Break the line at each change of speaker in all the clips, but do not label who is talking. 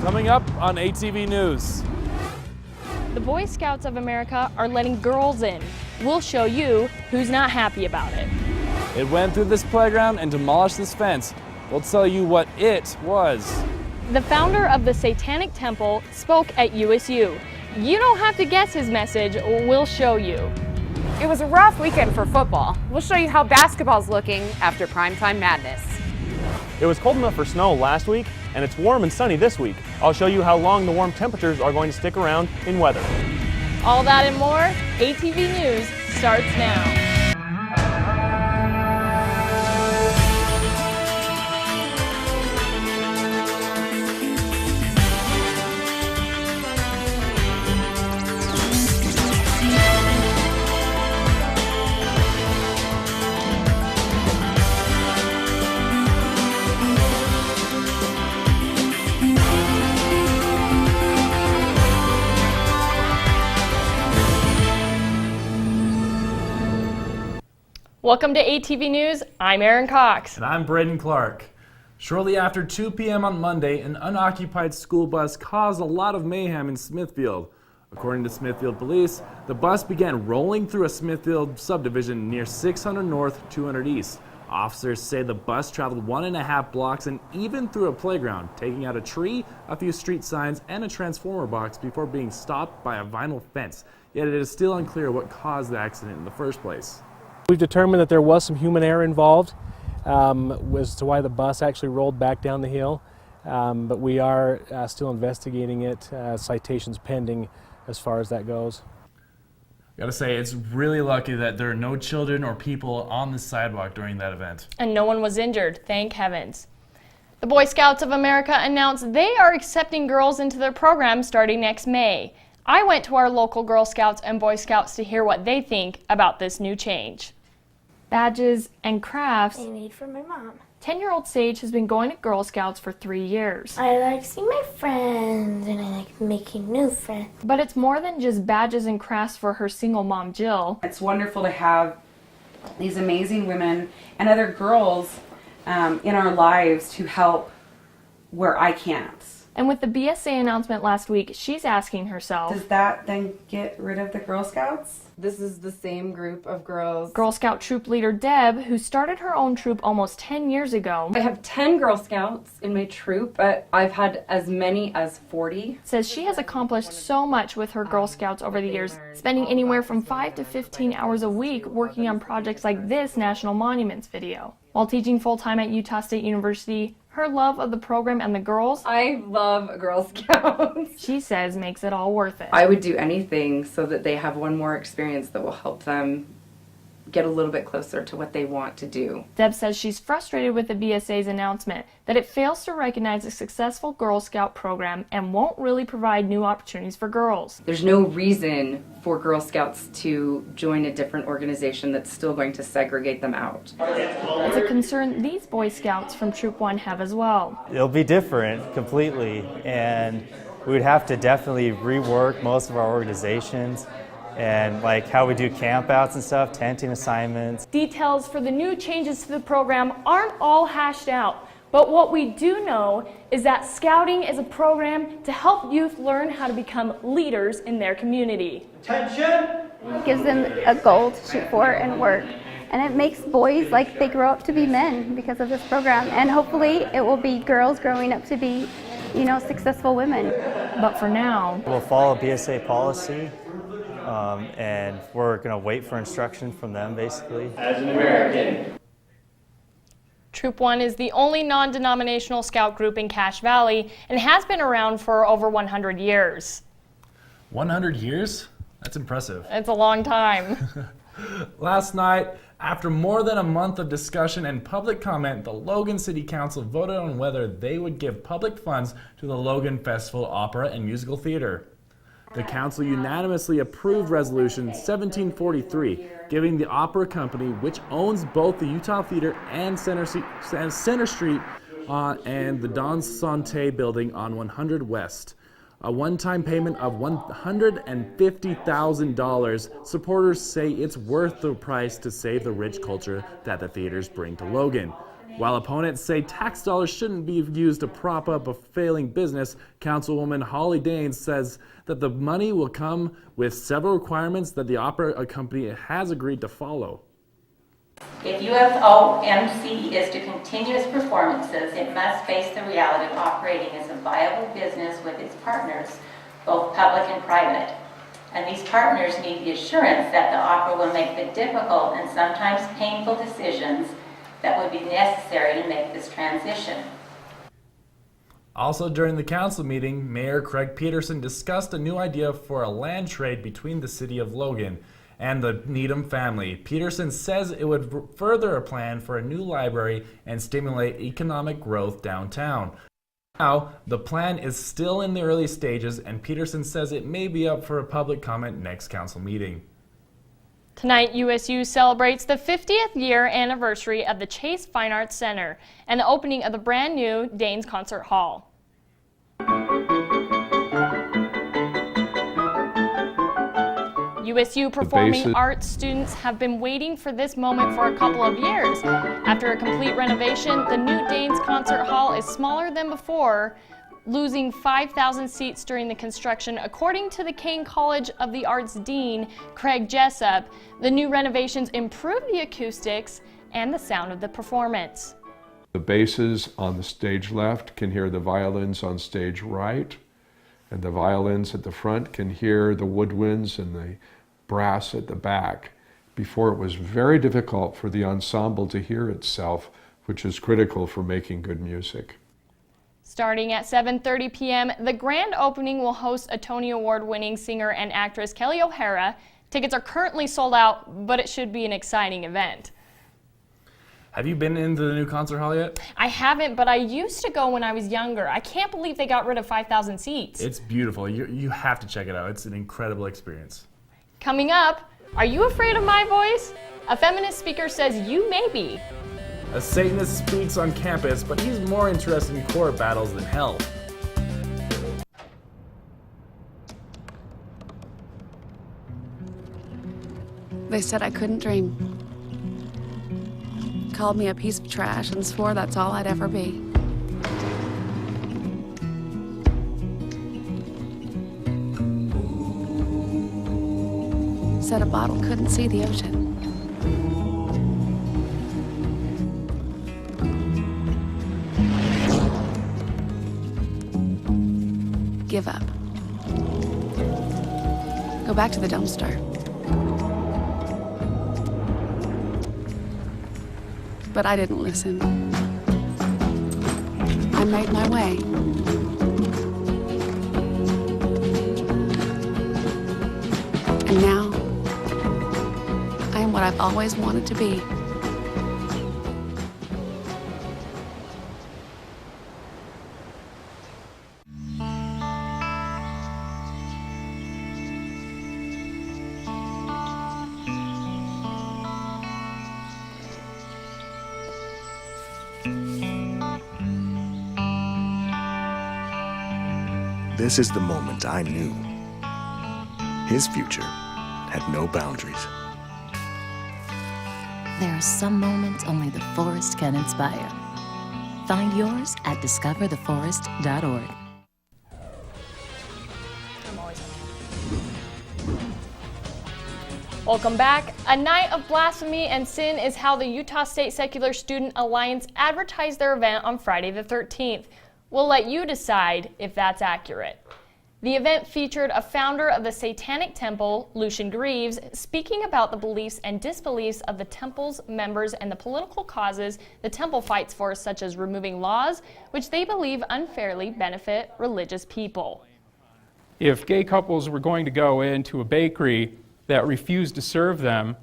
Coming up on ATV News.
The Boy Scouts of America are letting girls in. We'll show you who's not happy about it.
It went through this playground and demolished this fence. We'll tell you what it was.
The founder of the Satanic Temple spoke at USU. You don't have to guess his message, we'll show you.
It was a rough weekend for football. We'll show you how basketball's looking after primetime madness.
It was cold enough for snow last week, and it's warm and sunny this week. I'll show you how long the warm temperatures are going to stick around in weather.
All that and more, ATV News starts now. Welcome to ATV News, I'm Erin Cox.
And I'm Braden Clark. Shortly after 2 p.m. on Monday, an unoccupied school bus caused a lot of mayhem in Smithfield. According to Smithfield police, the bus began rolling through a Smithfield subdivision near 600 North, 200 East. Officers say the bus traveled 1.5 blocks and even through a playground, taking out a tree, a few street signs, and a transformer box before being stopped by a vinyl fence. Yet it is still unclear what caused the accident in the first place.
We've determined that there was some human error involved as to why the bus actually rolled back down the hill, but we are still investigating it, citations pending as far as that goes.
I gotta say, it's really lucky that there are no children or people on the sidewalk during that event.
And no one was injured, thank heavens. The Boy Scouts of America announced they are accepting girls into their program starting next May. I went to our local Girl Scouts and Boy Scouts to hear what they think about this new change. Badges and crafts.
I made for my mom.
10-year-old Sage has been going to Girl Scouts for 3 years.
I like seeing my friends and I like making new friends.
But it's more than just badges and crafts for her single mom, Jill.
It's wonderful to have these amazing women and other girls in our lives to help where I can't.
And with the BSA announcement last week, she's asking herself,
does that then get rid of the Girl Scouts?
This is the same group of girls.
Girl Scout troop leader Deb, who started her own troop almost 10 years ago.
I have 10 Girl Scouts in my troop, but I've had as many as 40.
Says she has accomplished so much with her Girl Scouts over the years, spending anywhere from 5 to 15 hours a week working on projects like this National Monuments video. While teaching full-time at Utah State University, her love of the program and the girls,
I love Girl Scouts.
she says makes it all worth it.
I would do anything so that they have one more experience that will help them get a little bit closer to what they want to do.
Deb says she's frustrated with the BSA's announcement that it fails to recognize a successful Girl Scout program and won't really provide new opportunities for girls.
There's no reason for Girl Scouts to join a different organization that's still going to segregate them out.
It's a concern these Boy Scouts from Troop 1 have as well.
It'll be different completely, and we would have to definitely rework most of our organizations and like how we do campouts and stuff, tenting assignments.
Details for the new changes to the program aren't all hashed out, but what we do know is that Scouting is a program to help youth learn how to become leaders in their community.
Attention! It gives them a goal to shoot for and work, and it makes boys like they grow up to be men because of this program, and hopefully it will be girls growing up to be, you know, successful women.
But for now,
we'll follow BSA policy. And we're going to wait for instruction from them, basically.
As an American.
Troop 1 is the only non-denominational scout group in Cache Valley and has been around for over 100 years.
100 years? That's impressive.
It's a long time.
Last night, after more than a month of discussion and public comment, the Logan City Council voted on whether they would give public funds to the Logan Festival Opera and Musical Theater. The council unanimously approved Resolution 1743, giving the opera company, which owns both the Utah Theater and Center Street and the Don Sante building on 100 West, a one-time payment of $150,000. Supporters say it's worth the price to save the rich culture that the theaters bring to Logan. While opponents say tax dollars shouldn't be used to prop up a failing business, Councilwoman Holly Danes says that the money will come with several requirements that the opera company has agreed to follow.
If UFOMC is to continue its performances, it must face the reality of operating as a viable business with its partners, both public and private. And these partners need the assurance that the opera will make the difficult and sometimes painful decisions that would be necessary to make this transition.
Also during the council meeting, Mayor Craig Peterson discussed a new idea for a land trade between the city of Logan and the Needham family. Peterson says it would further a plan for a new library and stimulate economic growth downtown. Now, the plan is still in the early stages, and Peterson says it may be up for a public comment next council meeting.
Tonight, USU celebrates the 50th year anniversary of the Chase Fine Arts Center and the opening of the brand new Danes Concert Hall. USU performing arts students have been waiting for this moment for a couple of years. After a complete renovation, the new Danes Concert Hall is smaller than before, losing 5,000 seats during the construction. According to the Kane College of the Arts Dean, Craig Jessup, the new renovations improve the acoustics and the sound of the performance.
The basses on the stage left can hear the violins on stage right, and the violins at the front can hear the woodwinds and the brass at the back. Before, it was very difficult for the ensemble to hear itself, which is critical for making good music.
Starting at 7:30 p.m., the grand opening will host a Tony Award-winning singer and actress Kelly O'Hara. Tickets are currently sold out, but it should be an exciting event.
Have you been into the new concert hall yet?
I haven't, but I used to go when I was younger. I can't believe they got rid of 5,000 seats.
It's beautiful. You have to check it out. It's an incredible experience.
Coming up, are you afraid of my voice? A feminist speaker says you may be.
A Satanist speaks on campus, but he's more interested in court battles than hell.
They said I couldn't dream. Called me a piece of trash and swore that's all I'd ever be. Said a bottle couldn't see the ocean. Give up. Go back to the dumpster. But I didn't listen. I made my way. And now, I am what I've always wanted to be.
This is the moment I knew. His future had no boundaries.
There are some moments only the forest can inspire. Find yours at discovertheforest.org.
Welcome back. A night of blasphemy and sin is how the Utah State Secular Student Alliance advertised their event on Friday the 13th. We'll let you decide if that's accurate. The event featured a founder of the Satanic Temple, Lucian Greaves, speaking about the beliefs and disbeliefs of the temple's members and the political causes the temple fights for, such as removing laws which they believe unfairly benefit religious people.
If gay couples were going to go into a bakery that refused to serve them,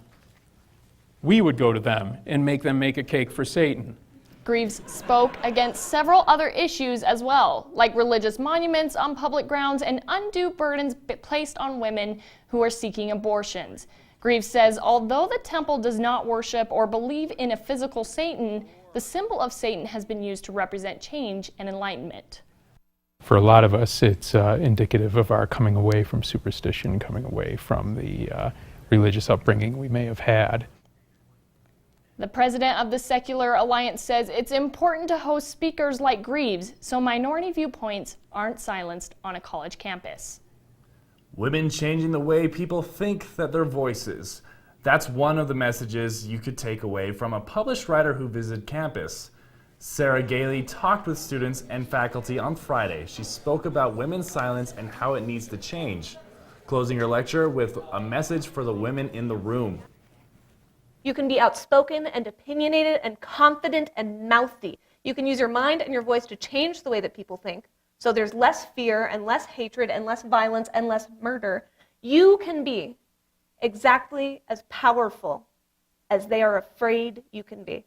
we would go to them and make them make a cake for Satan.
Greaves spoke against several other issues as well, like religious monuments on public grounds and undue burdens placed on women who are seeking abortions. Greaves says although the temple does not worship or believe in a physical Satan, the symbol of Satan has been used to represent change and enlightenment.
For a lot of us, it's indicative of our coming away from superstition, coming away from the religious upbringing we may have had.
The president of the Secular Alliance says it's important to host speakers like Greaves so minority viewpoints aren't silenced on a college campus.
Women changing the way people think that their voices. That's one of the messages you could take away from a published writer who visited campus. Sarah Gailey talked with students and faculty on Friday. She spoke about women's silence and how it needs to change, closing her lecture with a message for the women in the room.
You can be outspoken and opinionated and confident and mouthy. You can use your mind and your voice to change the way that people think. So there's less fear and less hatred and less violence and less murder. You can be exactly as powerful as they are afraid you can be.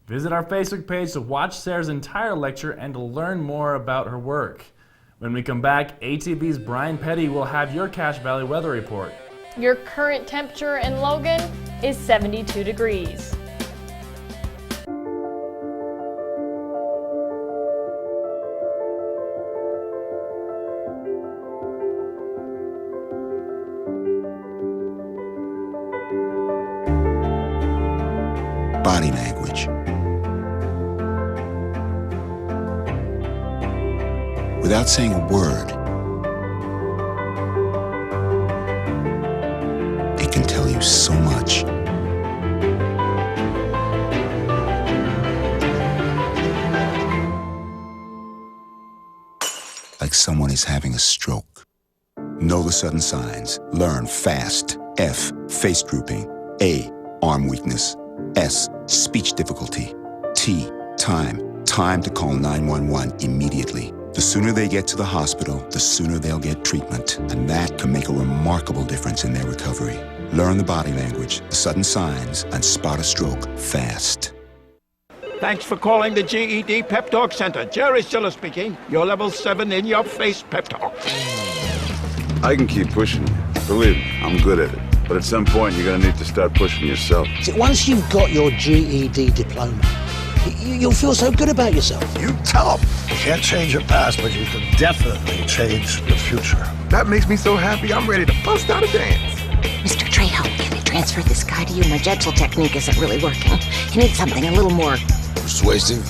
Visit our Facebook page to watch Sarah's entire lecture and to learn more about her work. When we come back, ATV's Brian Petty will have your Cache Valley weather report.
Your current temperature in Logan is 72 degrees.
Body language. Without saying a word, it can tell you so much. Like someone is having a stroke. Know the sudden signs. Learn fast. F, face drooping. A, arm weakness. S, speech difficulty. T, time. Time to call 911 immediately. The sooner they get to the hospital, the sooner they'll get treatment. And that can make a remarkable difference in their recovery. Learn the body language, the sudden signs, and spot a stroke fast.
Thanks for calling the GED Pep Talk Center. Jerry Stiller speaking. Your level 7 in-your-face pep talk.
I can keep pushing you. Believe me, I'm good at it. But at some point, you're going to need to start pushing yourself.
See, once you've got your GED diploma, you'll feel so good about yourself.
You tell them. You can't change your past, but you can definitely change your future.
That makes me so happy, I'm ready to bust out a dance.
Mr. Trejo, can I transfer this guy to you? My gentle technique isn't really working. He needs something a little more
persuasive.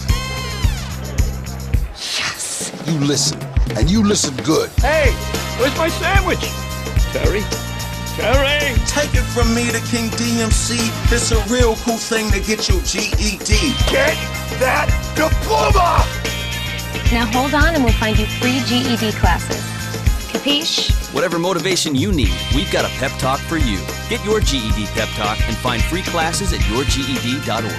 Yes.
You listen, and you listen good.
Hey, where's my sandwich? Terry? Terry!
Take it from me, the King DMC. It's a real cool thing to get your GED.
Get that diploma!
Now hold on and we'll find you free GED classes. Capiche?
Whatever motivation you need, we've got a pep talk for you. Get your GED pep talk and find free classes at yourged.org.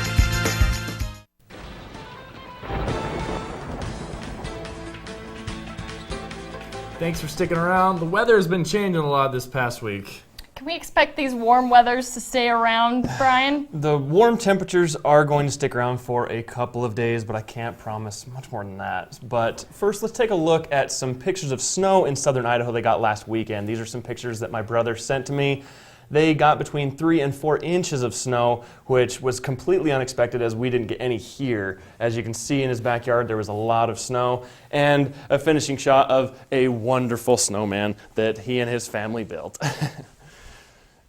Thanks for sticking around. The weather has been changing a lot this past week.
Can we expect these warm weathers to stay around, Brian?
The warm temperatures are going to stick around for a couple of days, but I can't promise much more than that. But first, let's take a look at some pictures of snow in southern Idaho they got last weekend. These are some pictures that my brother sent to me. They got between 3 and 4 inches of snow, which was completely unexpected as we didn't get any here. As you can see in his backyard, there was a lot of snow, and a finishing shot of a wonderful snowman that he and his family built.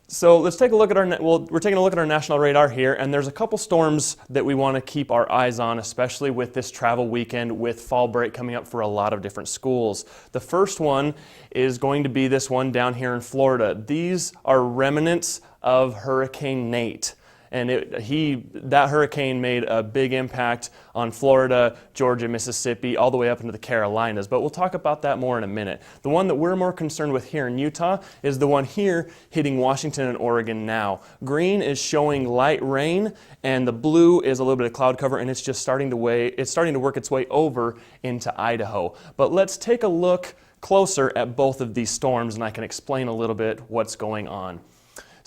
So let's take a look at we're taking a look at our national radar here, and there's a couple storms that we want to keep our eyes on, especially with this travel weekend with fall break coming up for a lot of different schools. The first one is going to be this one down here in Florida. These are remnants of Hurricane Nate. And that hurricane made a big impact on Florida, Georgia, Mississippi, all the way up into the Carolinas. But we'll talk about that more in a minute. The one that we're more concerned with here in Utah is the one here hitting Washington and Oregon now. Green is showing light rain, and the blue is a little bit of cloud cover, and it's just starting to work its way over into Idaho. But let's take a look closer at both of these storms, and I can explain a little bit what's going on.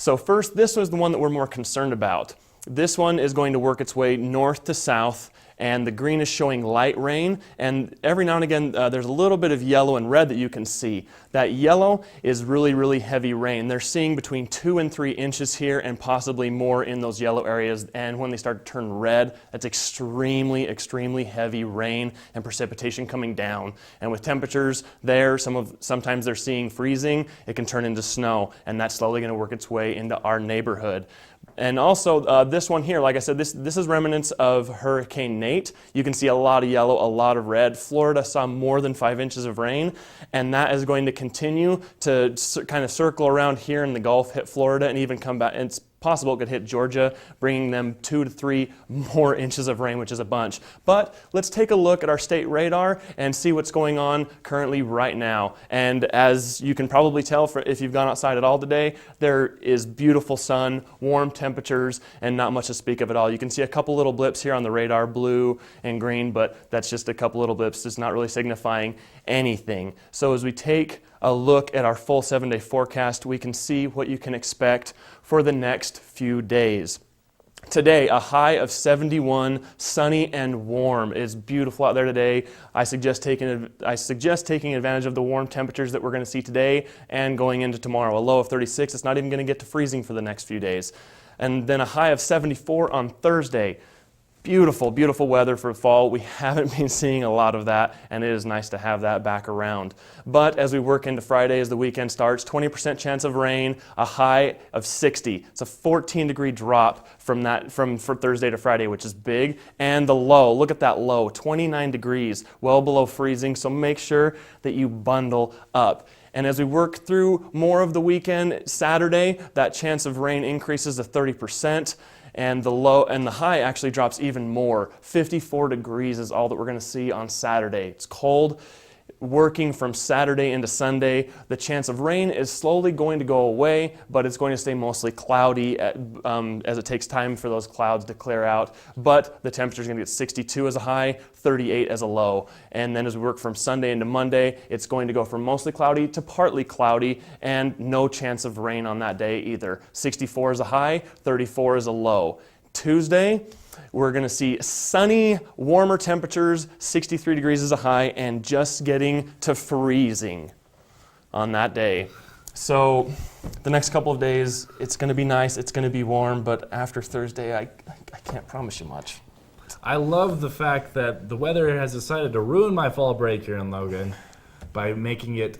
So first, this was the one that we're more concerned about. This one is going to work its way north to south, and the green is showing light rain, and every now and again there's a little bit of yellow and red that you can see. That yellow is really, really heavy rain. They're seeing between 2 and 3 inches here and possibly more in those yellow areas, and when they start to turn red, that's extremely, extremely heavy rain and precipitation coming down. And with temperatures there, sometimes they're seeing freezing, it can turn into snow, and that's slowly going to work its way into our neighborhood. And also this one here, like I said, this is remnants of Hurricane Nate. You can see a lot of yellow, a lot of red. Florida saw more than 5 inches of rain, and that is going to continue to kind of circle around here in the Gulf, hit Florida, and even come back. It's possible it could hit Georgia, bringing them 2 to 3 more inches of rain, which is a bunch. But let's take a look at our state radar and see what's going on currently right now. And as you can probably tell if you've gone outside at all today, there is beautiful sun, warm temperatures, and not much to speak of at all. You can see a couple little blips here on the radar, blue and green, but that's just a couple little blips. It's not really signifying anything. So as we take a look at our full 7-day forecast, we can see what you can expect for the next few days. Today, a high of 71, sunny and warm. It's beautiful out there today. I suggest taking advantage of the warm temperatures that we're going to see today and going into tomorrow. A low of 36. It's not even going to get to freezing for the next few days. And then a high of 74 on Thursday. Beautiful, beautiful weather for fall. We haven't been seeing a lot of that, and it is nice to have that back around. But as we work into Friday, as the weekend starts, 20% chance of rain, a high of 60. It's a 14-degree drop from Thursday to Friday, which is big. And the low, look at that low, 29 degrees, well below freezing. So make sure that you bundle up. And as we work through more of the weekend, Saturday, that chance of rain increases to 30%. And the low and the high actually drops even more. 54 degrees is all that we're going to see on Saturday. It's cold. Working from Saturday into Sunday, the chance of rain is slowly going to go away, but it's going to stay mostly cloudy as it takes time for those clouds to clear out. But the temperature is going to get 62 as a high, 38 as a low. And then as we work from Sunday into Monday, it's going to go from mostly cloudy to partly cloudy, and no chance of rain on that day either. 64 is a high, 34 is a low. Tuesday, we're going to see sunny, warmer temperatures, 63 degrees is a high, and just getting to freezing on that day. So the next couple of days, it's going to be nice, it's going to be warm, but after Thursday, I can't promise you much.
I love the fact that the weather has decided to ruin my fall break here in Logan by making it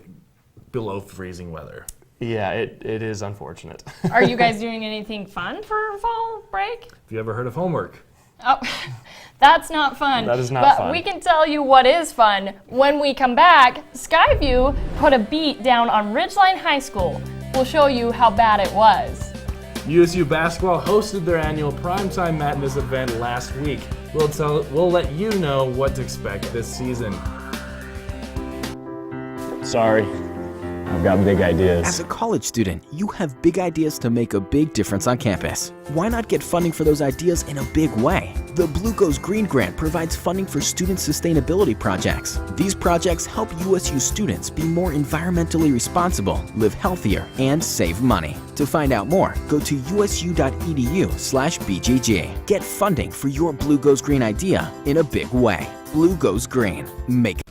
below freezing weather.
Yeah, it is unfortunate.
Are you guys doing anything fun for fall break?
Have you ever heard of homework?
Oh, that's not fun.
That is not
but
fun.
But we can tell you what is fun. When we come back, Skyview put a beat down on Ridgeline High School. We'll show you how bad it was.
USU basketball hosted their annual Primetime Madness event last week. We'll let you know what to expect this season.
Sorry, I've got big ideas.
As a college student, you have big ideas to make a big difference on campus. Why not get funding for those ideas in a big way? The Blue Goes Green Grant provides funding for student sustainability projects. These projects help USU students be more environmentally responsible, live healthier, and save money. To find out more, go to usu.edu/BGG. Get funding for your Blue Goes Green idea in a big way. Blue Goes Green. Make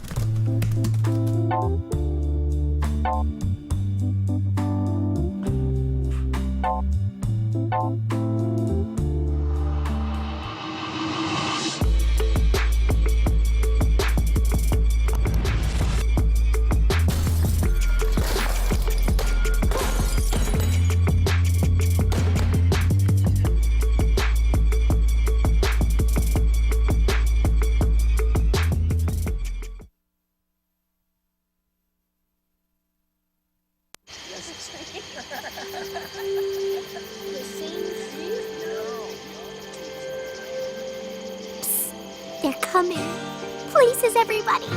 They're coming. Places, everybody.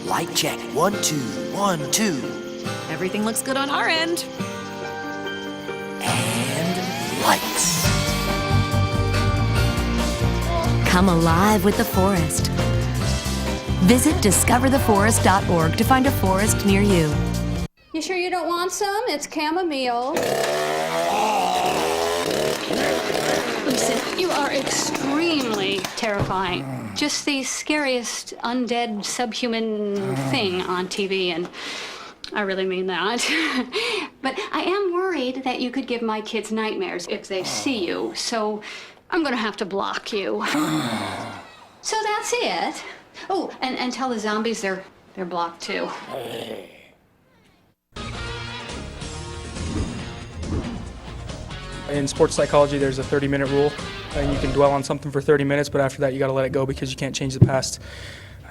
Light check. 1, 2, 1, 2.
Everything looks good on our end.
And lights.
Come alive with the forest. Visit discovertheforest.org to find a forest near you.
You sure you don't want some? It's chamomile.
Listen,
You are extremely terrifying. Just the scariest undead subhuman thing on TV, and I really mean that. But I am worried that you could give my kids nightmares if they see you, so I'm gonna have to block you. So that's it. Oh, and tell the zombies they're blocked too.
In sports psychology, there's a 30-minute rule, and you can dwell on something for 30 minutes, but after that you got to let it go because you can't change the past.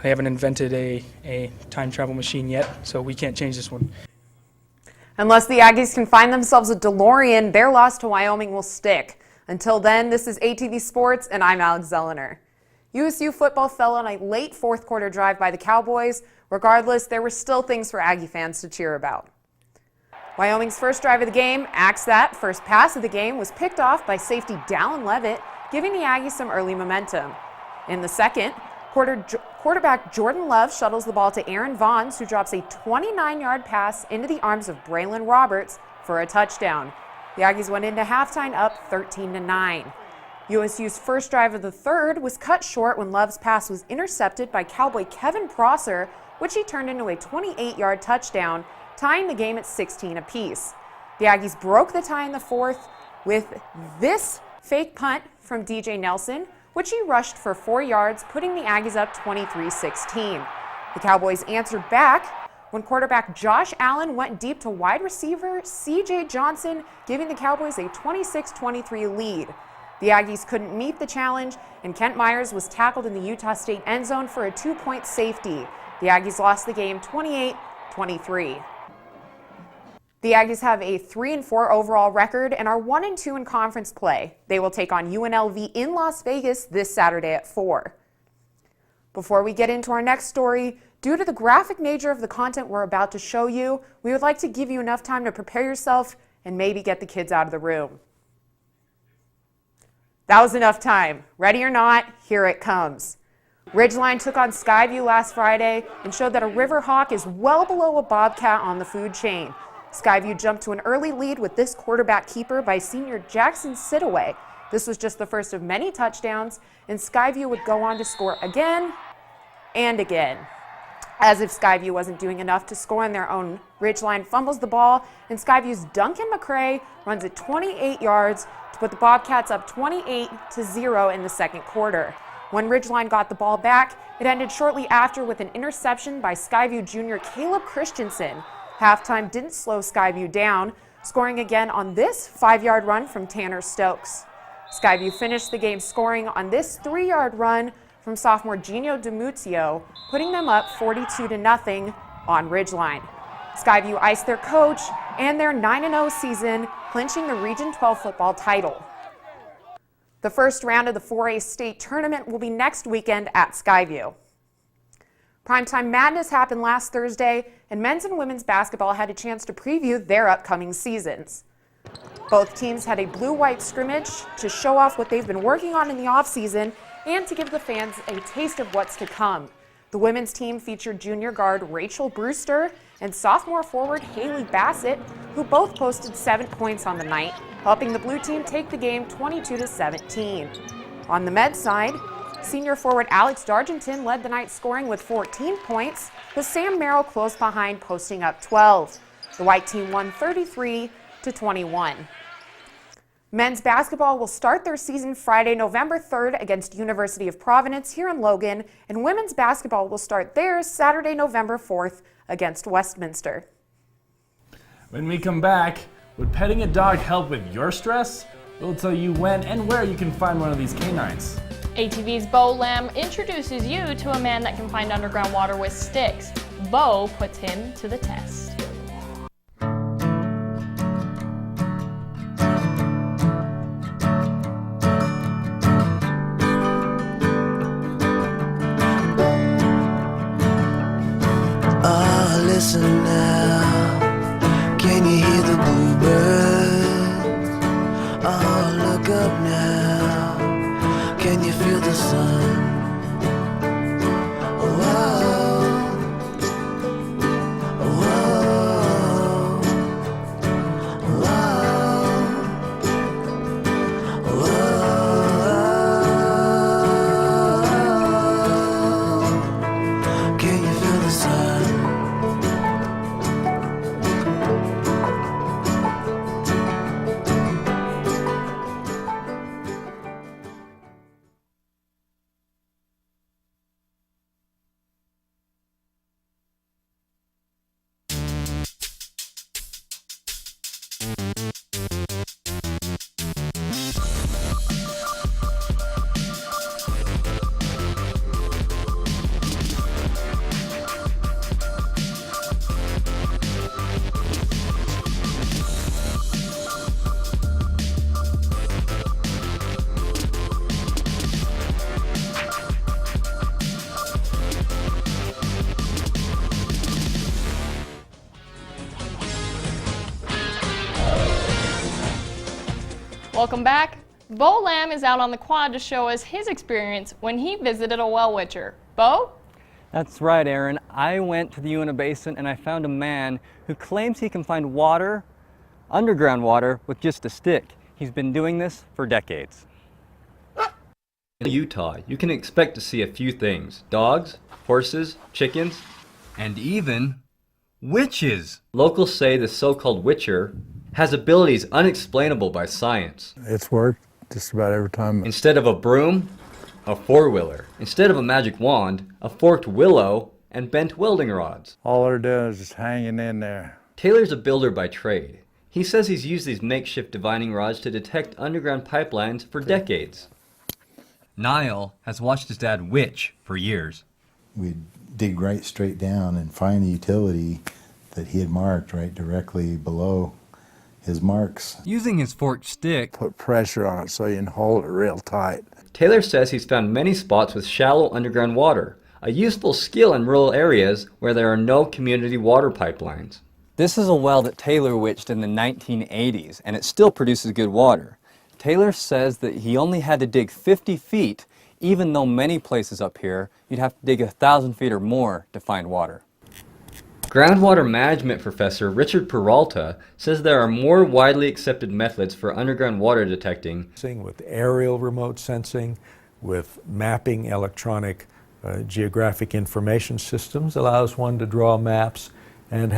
They haven't invented a time travel machine yet, so we can't change this one.
Unless the Aggies can find themselves a DeLorean, their loss to Wyoming will stick. Until then, this is ATV Sports, and I'm Alex Zellner. USU football fell on a late fourth quarter drive by the Cowboys. Regardless, there were still things for Aggie fans to cheer about. Wyoming's first drive of the game, axed that. First pass of the game was picked off by safety Dallin Levitt, giving the Aggies some early momentum. In the second, quarterback Jordan Love shuttles the ball to Aaron Vaughns, who drops a 29-yard pass into the arms of Braylon Roberts for a touchdown. The Aggies went into halftime up 13-9. USU's first drive of the third was cut short when Love's pass was intercepted by Cowboy Kevin Prosser, which he turned into a 28-yard touchdown, tying the game at 16 apiece. The Aggies broke the tie in the fourth with this fake punt from DJ Nelson, which he rushed for 4 yards, putting the Aggies up 23-16. The Cowboys answered back when quarterback Josh Allen went deep to wide receiver CJ Johnson, giving the Cowboys a 26-23 lead. The Aggies couldn't meet the challenge, and Kent Myers was tackled in the Utah State end zone for a 2-point safety. The Aggies lost the game 28-23. The Aggies have a 3-4 overall record and are 1-2 in conference play. They will take on UNLV in Las Vegas this Saturday at 4. Before we get into our next story, due to the graphic nature of the content we're about to show you, we would like to give you enough time to prepare yourself and maybe get the kids out of the room. That was enough time. Ready or not, here it comes. Ridgeline took on Skyview last Friday and showed that a Riverhawk is well below a Bobcat on the food chain. Skyview jumped to an early lead with this quarterback keeper by senior Jackson Sidaway. This was just the first of many touchdowns, and Skyview would go on to score again and again. As if Skyview wasn't doing enough to score on their own, Ridgeline fumbles the ball, and Skyview's Duncan McCray runs it 28 yards to put the Bobcats up 28-0 in the second quarter. When Ridgeline got the ball back, it ended shortly after with an interception by Skyview junior Caleb Christensen. Halftime didn't slow Skyview down, scoring again on this 5-yard run from Tanner Stokes. Skyview finished the game scoring on this 3-yard run from sophomore Gino DiMuzio, putting them up 42-0 on Ridgeline. Skyview iced their coach and their 9-0 season, clinching the Region 12 football title. The first round of the 4A state tournament will be next weekend at Skyview. Primetime Madness happened last Thursday, and men's and women's basketball had a chance to preview their upcoming seasons. Both teams had a blue-white scrimmage to show off what they've been working on in the offseason and to give the fans a taste of what's to come. The women's team featured junior guard Rachel Brewster and sophomore forward Haley Bassett, who both posted 7 points on the night, helping the blue team take the game 22-17. On the men's side, senior forward Alex Dargenton led the night scoring with 14 points, with Sam Merrill close behind posting up 12. The white team won 33-21. Men's basketball will start their season Friday, November 3rd against University of Providence here in Logan, and women's basketball will start theirs Saturday, November 4th against Westminster.
When we come back, would petting a dog help with your stress? We'll tell you when and where you can find one of these canines.
ATV's Bo Lamb introduces you to a man that can find underground water with sticks. Bo puts him to the test.
Listen now, can you hear the bluebirds? Oh, look up now, can you feel the sun? Whoa, whoa, whoa, whoa.
Welcome back. Bo Lamb is out on the quad to show us his experience when he visited a well witcher. Bo?
That's right, Aaron. I went to the Uinta Basin and I found a man who claims he can find water, underground water, with just a stick. He's been doing this for decades.
In Utah, you can expect to see a few things: dogs, horses, chickens, and even witches. Locals say the so-called witcher has abilities unexplainable by science.
It's worked just about every time.
Instead of a broom, a four-wheeler. Instead of a magic wand, a forked willow and bent welding rods.
All they're doing is just hanging in there.
Taylor's a builder by trade. He says he's used these makeshift divining rods to detect underground pipelines for decades. Niall has watched his dad witch for years.
We'd dig right straight down and find the utility that he had marked right directly below his marks.
Using his forked stick,
put pressure on it so you can hold it real tight.
Taylor says he's found many spots with shallow underground water, a useful skill in rural areas where there are no community water pipelines.
This is a well that Taylor witched in the 1980s, and it still produces good water. Taylor says that he only had to dig 50 feet, even though many places up here, you'd have to dig 1,000 feet or more to find water.
Groundwater management professor Richard Peralta says there are more widely accepted methods for underground water detecting.
With aerial remote sensing, with mapping electronic geographic information systems, allows one to draw maps and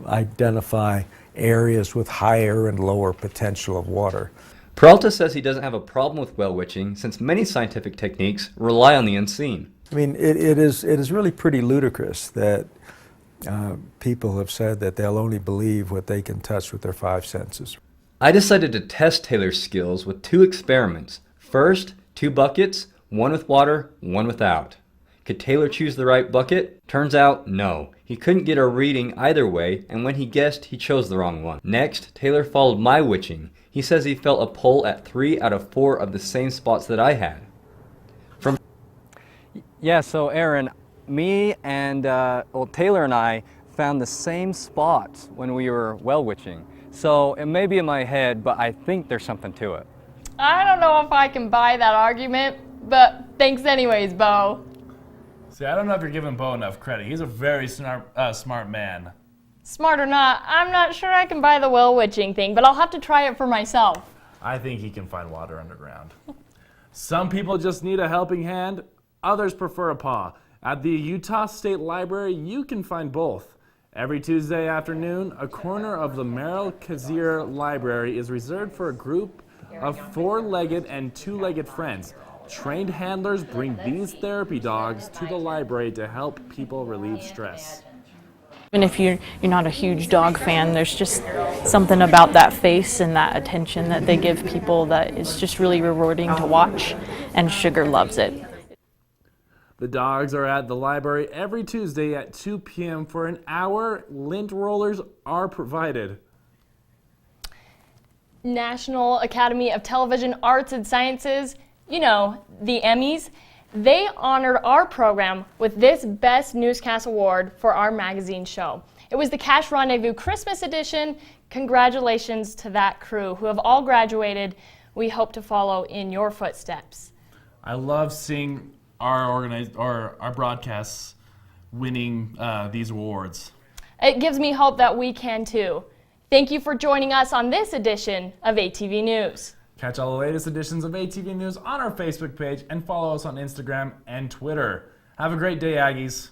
identify areas with higher and lower potential of water.
Peralta says he doesn't have a problem with well witching since many scientific techniques rely on the unseen.
I mean, it is really pretty ludicrous that people have said that they'll only believe what they can touch with their five senses.
I decided to test Taylor's skills with 2 experiments. First, 2 buckets, one with water, one without. Could Taylor choose the right bucket? Turns out, no. He couldn't get a reading either way, and when he guessed, he chose the wrong one. Next, Taylor followed my witching. He says he felt a pull at 3 out of 4 of the same spots that I had.
Yeah, so Aaron, me and Taylor and I found the same spots when we were well witching. So it may be in my head, but I think there's something to it.
I don't know if I can buy that argument, but thanks anyways, Bo.
See, I don't know if you're giving Bo enough credit. He's a very smart man.
Smart or not, I'm not sure I can buy the well witching thing, but I'll have to try it for myself.
I think he can find water underground. Some people just need a helping hand, others prefer a paw. At the Utah State Library, you can find both. Every Tuesday afternoon, a corner of the Merrill Kazir Library is reserved for a group of 4-legged and 2-legged friends. Trained handlers bring these therapy dogs to the library to help people relieve stress.
And if you're not a huge dog fan, there's just something about that face and that attention that they give people that is just really rewarding to watch, and Sugar loves it.
The dogs are at the library every Tuesday at 2 p.m. for an hour. Lint rollers are provided.
National Academy of Television Arts and Sciences, you know, the Emmys, they honored our program with this Best Newscast Award for our magazine show. It was the Cash Rendezvous Christmas edition. Congratulations to that crew who have all graduated. We hope to follow in your footsteps.
I love seeing our broadcasts winning these awards.
It gives me hope that we can too. Thank you for joining us on this edition of ATV News.
Catch all the latest editions of ATV News on our Facebook page and follow us on Instagram and Twitter. Have a great day, Aggies.